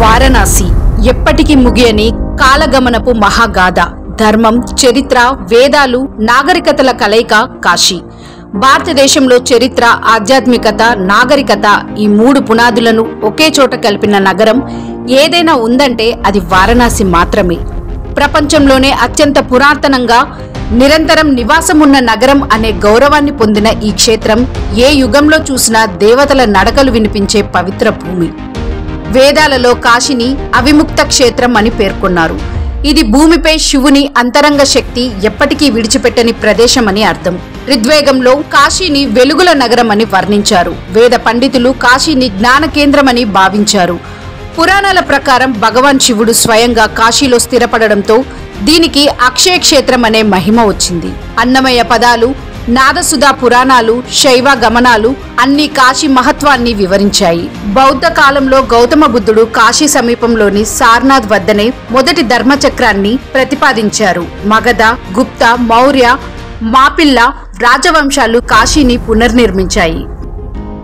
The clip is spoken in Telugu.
వారణాసి ఎప్పటికీ ముగియని కాలగమనపు మహాగాథ. ధర్మం, చరిత్ర, వేదాలు, నాగరికతల కలయిక కాశీ. భారతదేశంలో చరిత్ర, ఆధ్యాత్మికత, నాగరికత ఈ మూడు పునాదులను ఒకే చోట కలిపిన నగరం ఏదైనా ఉందంటే అది వారణాసి మాత్రమే. ప్రపంచంలోనే అత్యంత పురాతనంగా నిరంతరం నివాసమున్న నగరం అనే గౌరవాన్ని పొందిన ఈ క్షేత్రం ఏ యుగంలో చూసినా దేవతల నడకలు వినిపించే పవిత్ర భూమి. వేదాలలో కాశీని అవిముక్త క్షేత్రం అని పేర్కొన్నారు. ఇది భూమిపై శివుని అంతరంగ శక్తి ఎప్పటికీ విడిచిపెట్టని ప్రదేశం అని అర్థం. ఋగ్వేదంలో కాశీని వెలుగుల నగరం అని వర్ణించారు. వేద పండితులు కాశీని జ్ఞాన కేంద్రమని భావించారు. పురాణాల ప్రకారం భగవాన్ శివుడు స్వయంగా కాశీలో స్థిరపడడంతో దీనికి అక్షయ క్షేత్రం అనే మహిమ వచ్చింది. అన్నమయ్య పదాలు, నాదసుధా పురాణాలు, శైవ గమనాలు అన్ని కాశీ మహత్వాన్ని వివరించాయి. బౌద్ధ కాలంలో గౌతమ బుద్ధుడు కాశీ సమీపంలోని సారనాథ్ వద్దనే మొదటి ధర్మచక్రాన్ని ప్రతిపాదించారు. మగధ, గుప్త, మౌర్య, మాపిల్ల రాజవంశాలు కాశీని పునర్నిర్మించాయి.